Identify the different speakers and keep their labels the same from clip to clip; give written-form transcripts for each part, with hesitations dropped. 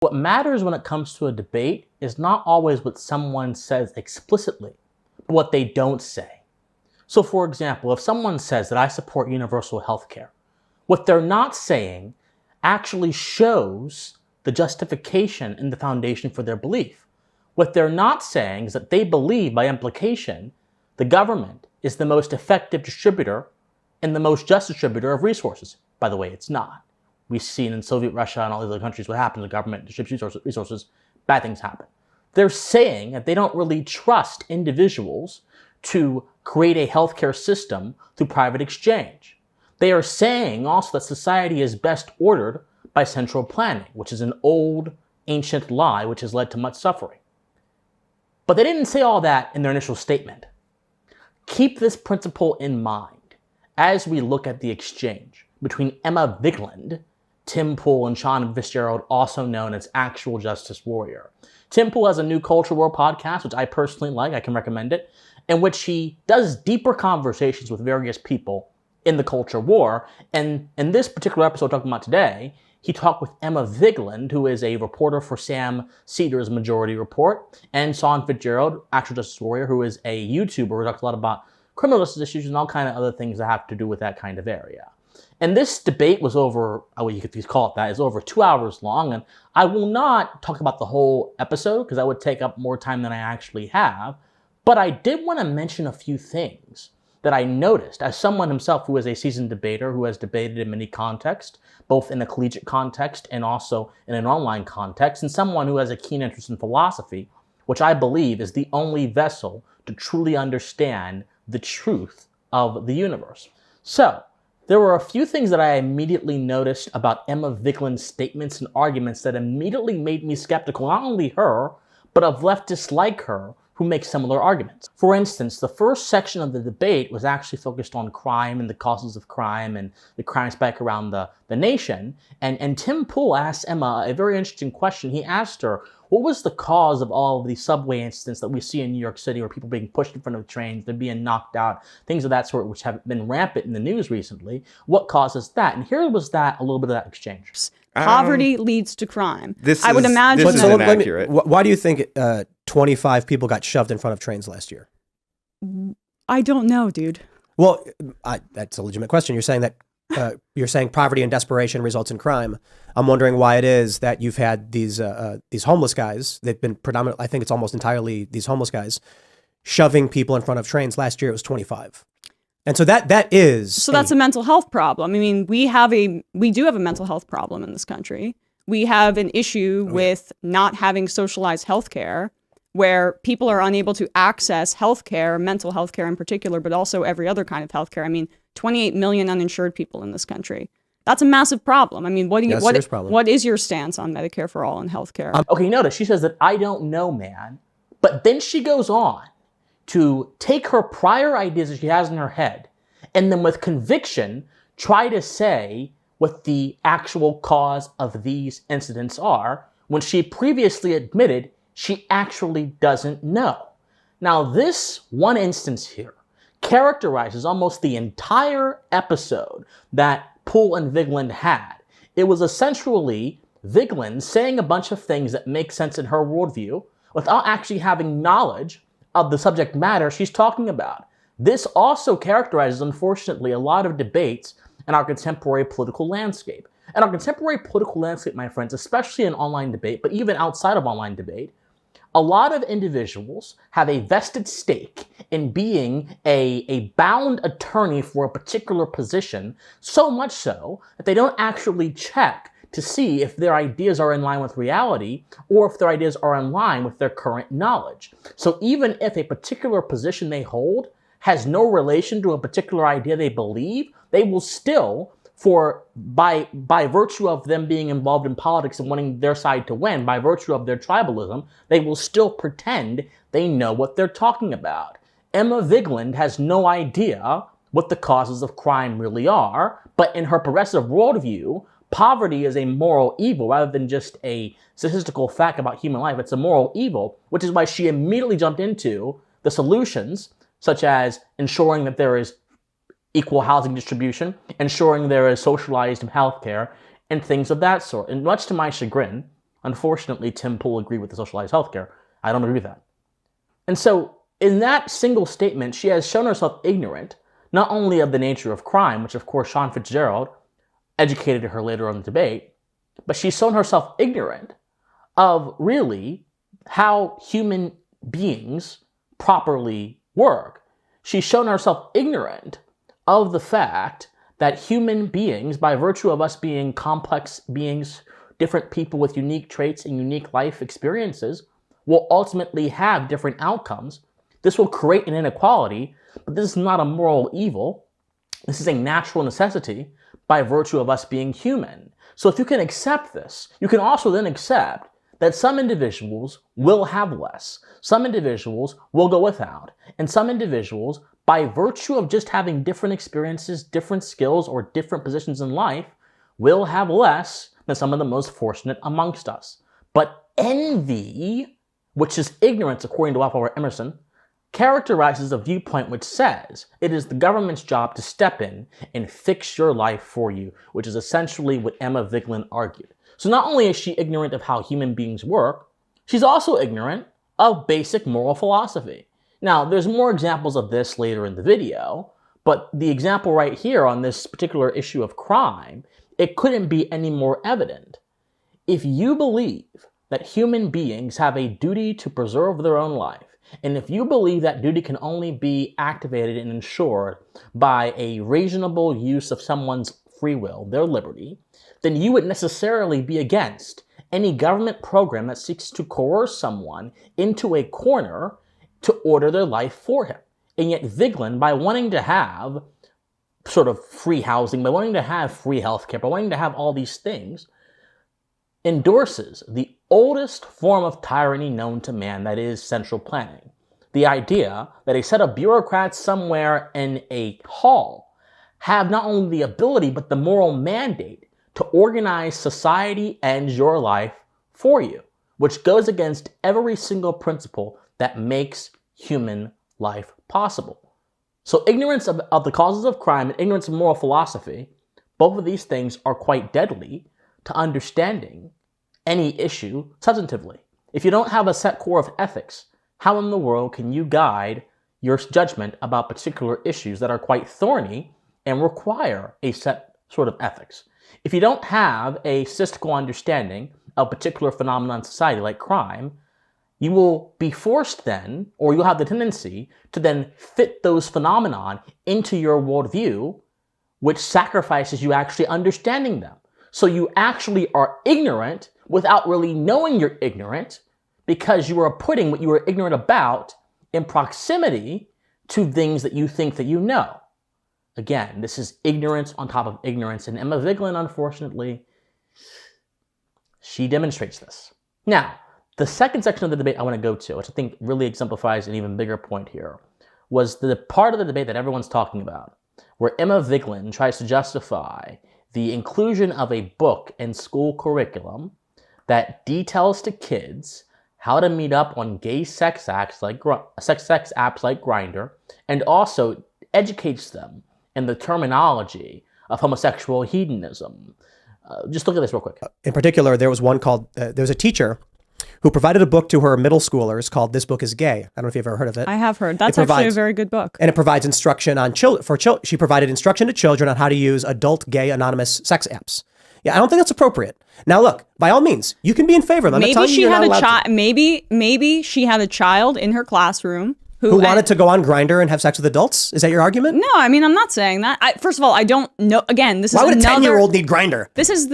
Speaker 1: What matters when it comes to a debate is not always what someone says explicitly, but what they don't say. So for example, if someone says that I support universal health care, what they're not saying actually shows the justification and the foundation for their belief. What they're not saying is that they believe, by implication, the government is the most effective distributor and the most just distributor of resources. By the way, it's not. We've seen in Soviet Russia and all these other countries what happens when the government distributes resources, bad things happen. They're saying that they don't really trust individuals to create a healthcare system through private exchange. They are saying also that society is best ordered by central planning, which is an old, ancient lie which has led to much suffering. But they didn't say all that in their initial statement. Keep this principle in mind as we look at the exchange between Emma Vigeland, Tim Pool, and Sean Fitzgerald, also known as Actual Justice Warrior. Tim Pool has a new Culture War podcast, which I personally like, I can recommend it, in which he does deeper conversations with various people in the culture war. And in this particular episode we're talking about today, he talked with Emma Vigeland, who is a reporter for Sam Seder's Majority Report, and Sean Fitzgerald, Actual Justice Warrior, who is a YouTuber who talks a lot about criminal justice issues and all kind of other things that have to do with that kind of area. And this debate was over, you could call it that, is over 2 hours long, and I will not talk about the whole episode because that would take up more time than I actually have, but I did want to mention a few things that I noticed as someone himself who is a seasoned debater who has debated in many contexts, both in a collegiate context and also in an online context, and someone who has a keen interest in philosophy, which I believe is the only vessel to truly understand the truth of the universe. So, there were a few things that I immediately noticed about Emma Vigeland's statements and arguments that immediately made me skeptical, not only her, but of leftists like her who make similar arguments. For instance, the first section of the debate was actually focused on crime and the causes of crime and the crime spike around the nation. And Tim Pool asked Emma a very interesting question. He asked her, what was the cause of all of these subway incidents that we see in New York City where people being pushed in front of trains, they're being knocked out, things of that sort, which have been rampant in the news recently. What causes that? And here was a little bit of that exchange.
Speaker 2: Poverty leads to crime.
Speaker 3: I would imagine this is inaccurate.
Speaker 4: Why do you think 25 people got shoved in front of trains last year?
Speaker 2: I don't know, dude.
Speaker 4: Well, that's a legitimate question. You're saying that poverty and desperation results in crime. I'm wondering why it is that you've had these homeless guys. They've been predominantly, I think it's almost entirely these homeless guys, shoving people in front of trains. Last year it was 25. And so that's a mental health problem. I mean, we do have a mental health problem in this country. We have an issue with not having socialized healthcare, where people are unable to access healthcare, mental health care in particular, but also every other kind of healthcare. I mean, 28 million uninsured people in this country. That's a massive problem. I mean, what is your stance on Medicare for all and healthcare?
Speaker 1: Okay, notice she says that I don't know, man. But then she goes on to take her prior ideas that she has in her head and then with conviction try to say what the actual cause of these incidents are when she previously admitted she actually doesn't know. Now, this one instance here characterizes almost the entire episode that Pool and Vigeland had. It was essentially Vigeland saying a bunch of things that make sense in her worldview without actually having knowledge of the subject matter she's talking about. This also characterizes, unfortunately, a lot of debates in our contemporary political landscape. And our contemporary political landscape, my friends, especially in online debate, but even outside of online debate, a lot of individuals have a vested stake in being a bound attorney for a particular position, so much so that they don't actually check to see if their ideas are in line with reality or if their ideas are in line with their current knowledge. So even if a particular position they hold has no relation to a particular idea they believe, they will still, by virtue of them being involved in politics and wanting their side to win, by virtue of their tribalism, they will still pretend they know what they're talking about. Emma Vigeland has no idea what the causes of crime really are, but in her progressive worldview, poverty is a moral evil rather than just a statistical fact about human life. It's a moral evil, which is why she immediately jumped into the solutions, such as ensuring that there is equal housing distribution, ensuring there is socialized healthcare, and things of that sort. And much to my chagrin, Unfortunately, Tim Pool agreed with the socialized healthcare. I don't agree with that. And so, in that single statement, she has shown herself ignorant, not only of the nature of crime, which of course Sean Fitzgerald educated her later on in the debate, but she's shown herself ignorant of really how human beings properly work. She's shown herself ignorant of the fact that human beings, by virtue of us being complex beings, different people with unique traits and unique life experiences, will ultimately have different outcomes. This will create an inequality, but this is not a moral evil. This is a natural necessity by virtue of us being human. So if you can accept this, you can also then accept that some individuals will have less, some individuals will go without, and some individuals, by virtue of just having different experiences, different skills, or different positions in life, will have less than some of the most fortunate amongst us. But envy, which is ignorance according to Ralph Emerson, characterizes a viewpoint which says it is the government's job to step in and fix your life for you, which is essentially what Emma Vigeland argued. So not only is she ignorant of how human beings work, she's also ignorant of basic moral philosophy. Now, there's more examples of this later in the video, but the example right here on this particular issue of crime, it couldn't be any more evident. If you believe that human beings have a duty to preserve their own life, and if you believe that duty can only be activated and ensured by a reasonable use of someone's free will, their liberty, then you would necessarily be against any government program that seeks to coerce someone into a corner to order their life for him. And yet Vigeland, by wanting to have sort of free housing, by wanting to have free healthcare, by wanting to have all these things, endorses the oldest form of tyranny known to man, that is central planning. The idea that a set of bureaucrats somewhere in a hall have not only the ability but the moral mandate to organize society and your life for you, which goes against every single principle that makes human life possible. So ignorance of the causes of crime and ignorance of moral philosophy, both of these things are quite deadly to understanding any issue substantively. If you don't have a set core of ethics, how in the world can you guide your judgment about particular issues that are quite thorny and require a set sort of ethics? If you don't have a mystical understanding of particular phenomena in society like crime, you will be forced then, or you'll have the tendency to then fit those phenomenon into your worldview, which sacrifices you actually understanding them. So you actually are ignorant without really knowing you're ignorant, because you are putting what you are ignorant about in proximity to things that you think that you know. Again, this is ignorance on top of ignorance, and Emma Vigeland, unfortunately, she demonstrates this. Now, the second section of the debate I want to go to, which I think really exemplifies an even bigger point here, was the part of the debate that everyone's talking about, where Emma Vigeland tries to justify the inclusion of a book in school curriculum that details to kids how to meet up on gay sex apps like Grindr, and also educates them in the terminology of homosexual hedonism. Just look at this real quick.
Speaker 4: In particular, there was one called, there was a teacher who provided a book to her middle schoolers called This Book is Gay. I don't know if you've ever heard of it.
Speaker 2: I have heard. That's actually a very good book.
Speaker 4: And it provides instruction on she provided instruction to children on how to use adult gay anonymous sex apps. Yeah, I don't think that's appropriate. Now, look, by all means, you can be in favor of them.
Speaker 2: Maybe she had a child. Maybe she had a child in her classroom
Speaker 4: who wanted to go on Grindr and have sex with adults. Is that your argument?
Speaker 2: No, I mean, I'm not saying that. First of all, I don't know. Again, this is
Speaker 4: why would a 10-year-old need Grindr?
Speaker 2: This is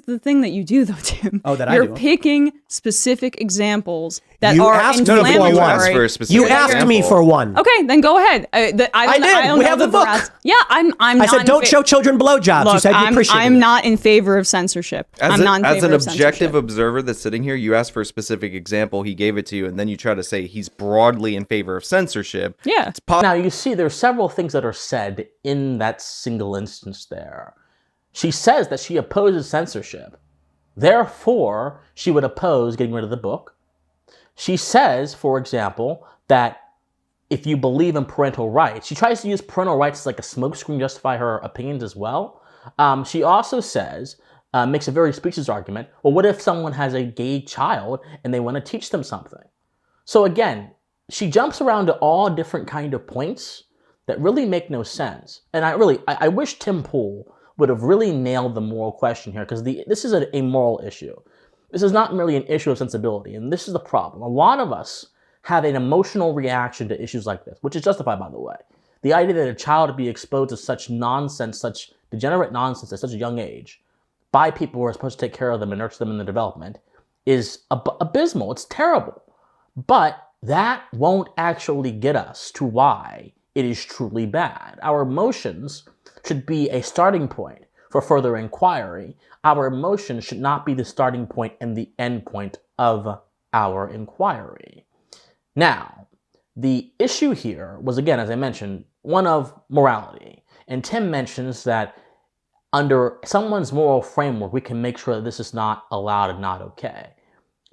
Speaker 2: the thing that you do, though, Tim.
Speaker 4: Oh, that
Speaker 2: You're picking specific examples that are
Speaker 4: inflammatory. You asked me for one.
Speaker 2: Okay, then go ahead. I did.
Speaker 4: We have the book.
Speaker 2: Yeah, I'm
Speaker 4: I said don't show children blowjobs.
Speaker 2: Look,
Speaker 4: you said you appreciate it.
Speaker 2: I'm not in favor of censorship. I'm not in favor of censorship.
Speaker 3: As an objective observer that's sitting here, you asked for a specific example. He gave it to you, and then you try to say he's broadly in favor of censorship.
Speaker 2: Yeah.
Speaker 1: Now, you see, there's several things that are said in that single instance there. She says that she opposes censorship. Therefore, she would oppose getting rid of the book. She says, for example, that if you believe in parental rights, she tries to use parental rights as like a smokescreen to justify her opinions as well. She also says makes a very specious argument. Well, what if someone has a gay child and they want to teach them something? So again, she jumps around to all different kind of points that really make no sense. And I wish Tim Pool would have really nailed the moral question here, because this is a moral issue. This is not merely an issue of sensibility, and this is the problem. A lot of us have an emotional reaction to issues like this, which is justified, by the way. The idea that a child would be exposed to such nonsense, such degenerate nonsense at such a young age by people who are supposed to take care of them and nurture them in their development is abysmal. It's terrible. But that won't actually get us to why it is truly bad. Our emotions should be a starting point for further inquiry. Our emotions should not be the starting point and the end point of our inquiry. Now, the issue here was, again, as I mentioned, one of morality. And Tim mentions that under someone's moral framework, we can make sure that this is not allowed and not okay.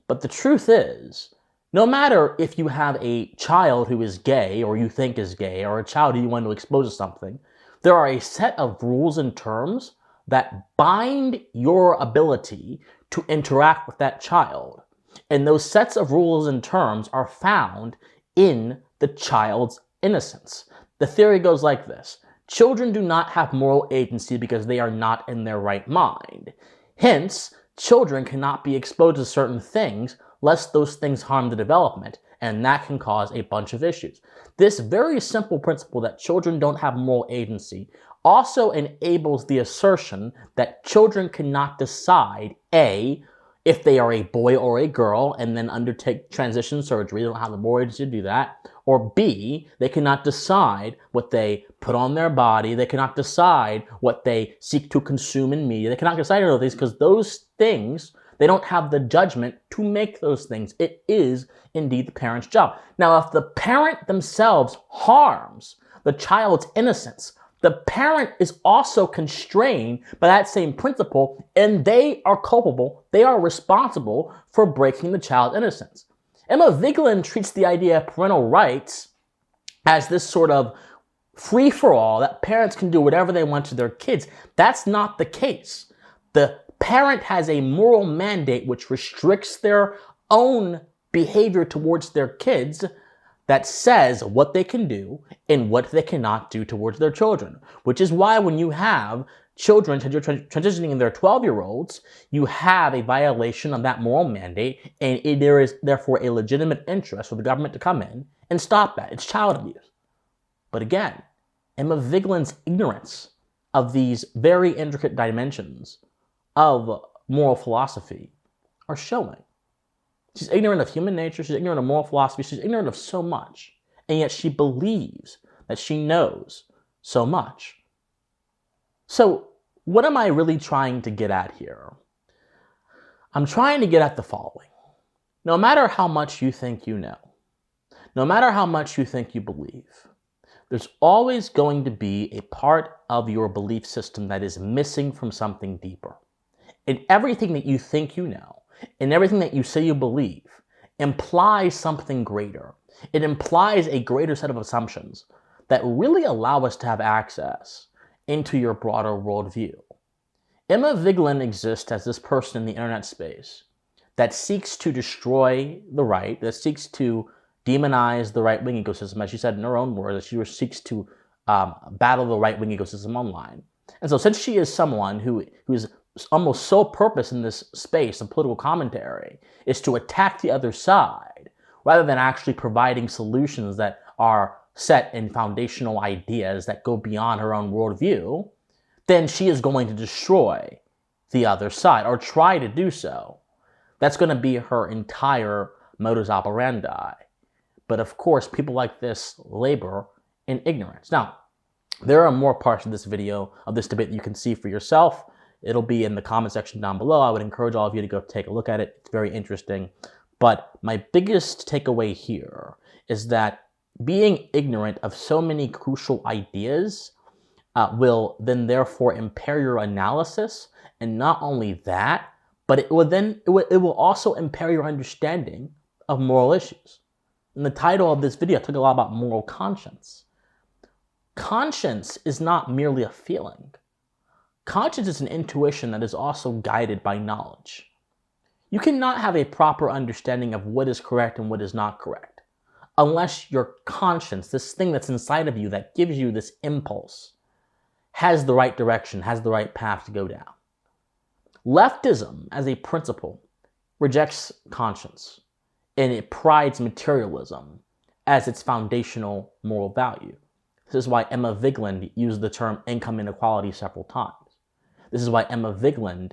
Speaker 1: But the truth is, no matter if you have a child who is gay or you think is gay, or a child who you want to expose to something, there are a set of rules and terms that bind your ability to interact with that child. And those sets of rules and terms are found in the child's innocence. The theory goes like this. Children do not have moral agency because they are not in their right mind. Hence, children cannot be exposed to certain things lest those things harm the development, and that can cause a bunch of issues. This very simple principle that children don't have moral agency also enables the assertion that children cannot decide, A, if they are a boy or a girl and then undertake transition surgery. They don't have the moral agency to do that. Or B, they cannot decide what they put on their body. They cannot decide what they seek to consume in media. They cannot decide all of these because those things, they don't have the judgment to make those things. It is indeed the parent's job. Now, if the parent themselves harms the child's innocence, the parent is also constrained by that same principle, and they are culpable, they are responsible for breaking the child's innocence. Emma Vigeland treats the idea of parental rights as this sort of free-for-all that parents can do whatever they want to their kids. That's not the case. The parent has a moral mandate which restricts their own behavior towards their kids that says what they can do and what they cannot do towards their children. Which is why when you have children transitioning in their 12-year-olds, you have a violation of that moral mandate, and there is therefore a legitimate interest for the government to come in and stop that. It's child abuse. But again, Emma Vigeland's ignorance of these very intricate dimensions of moral philosophy are showing. She's ignorant of human nature, she's ignorant of moral philosophy, she's ignorant of so much, and yet she believes that she knows so much. So, what am I really trying to get at here? I'm trying to get at the following. No matter how much you think you know, no matter how much you think you believe, there's always going to be a part of your belief system that is missing from something deeper. And everything that you think you know, and everything that you say you believe, implies something greater. It implies a greater set of assumptions that really allow us to have access into your broader worldview. Emma Vigeland exists as this person in the internet space that seeks to destroy the right, that seeks to demonize the right-wing ecosystem, as she said in her own words, that she seeks to battle the right-wing ecosystem online. And so since she is someone who is almost sole purpose in this space of political commentary is to attack the other side, rather than actually providing solutions that are set in foundational ideas that go beyond her own worldview, then she is going to destroy the other side, or try to do so. That's going to be her entire modus operandi. But of course, people like this labor in ignorance. Now, there are more parts of this video, of this debate that you can see for yourself. It'll be in the comment section down below. I would encourage all of you to go take a look at it. It's very interesting. But my biggest takeaway here is that being ignorant of so many crucial ideas will then therefore impair your analysis. And not only that, but it will also impair your understanding of moral issues. In the title of this video, I talk a lot about moral conscience. Conscience is not merely a feeling. Conscience is an intuition that is also guided by knowledge. You cannot have a proper understanding of what is correct and what is not correct unless your conscience, this thing that's inside of you that gives you this impulse, has the right direction, has the right path to go down. Leftism, as a principle, rejects conscience, and it prides materialism as its foundational moral value. This is why Emma Vigeland used the term income inequality several times. This is why Emma Vigeland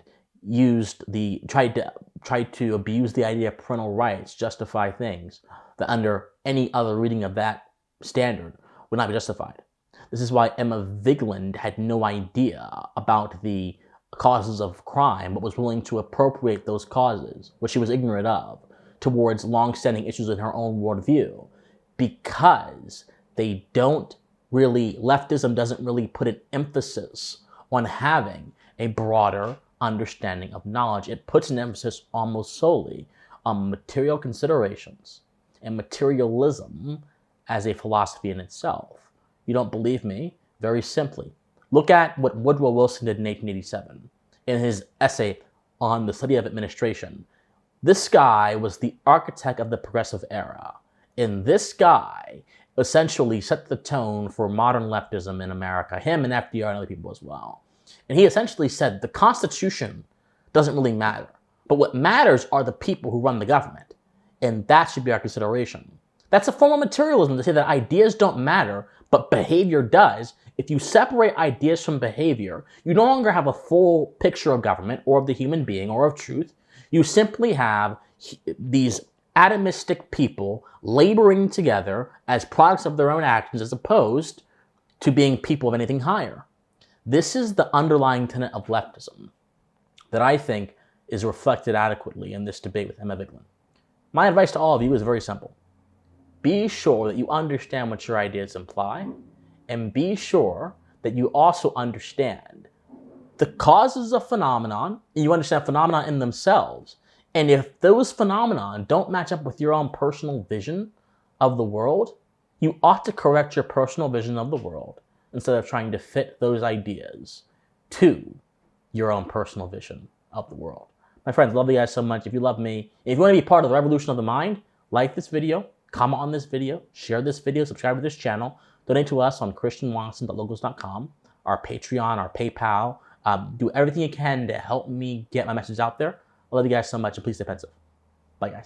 Speaker 1: tried to abuse the idea of parental rights, justify things that under any other reading of that standard would not be justified. This is why Emma Vigeland had no idea about the causes of crime, but was willing to appropriate those causes, which she was ignorant of, towards long-standing issues in her own worldview, because leftism doesn't really put an emphasis on having a broader understanding of knowledge. It puts an emphasis almost solely on material considerations and materialism as a philosophy in itself. You don't believe me? Very simply, look at what Woodrow Wilson did in 1887 in his essay on the study of administration. This guy was the architect of the progressive era, and this guy essentially set the tone for modern leftism in America, him and FDR and other people as well. And he essentially said the Constitution doesn't really matter, but what matters are the people who run the government, and that should be our consideration. That's a form of materialism to say that ideas don't matter, but behavior does. If you separate ideas from behavior, you no longer have a full picture of government or of the human being or of truth. You simply have these atomistic people laboring together as products of their own actions as opposed to being people of anything higher. This is the underlying tenet of leftism that I think is reflected adequately in this debate with Emma Vigeland. My advice to all of you is very simple. Be sure that you understand what your ideas imply, and be sure that you also understand the causes of phenomenon, and you understand phenomena in themselves. And if those phenomena don't match up with your own personal vision of the world, you ought to correct your personal vision of the world instead of trying to fit those ideas to your own personal vision of the world. My friends, love you guys so much. If you love me, if you want to be part of the revolution of the mind, like this video, comment on this video, share this video, subscribe to this channel, donate to us on christianwatson.logos.com, our Patreon, our PayPal. Do everything you can to help me get my message out there. I love you guys so much, and please stay pensive. Bye, guys.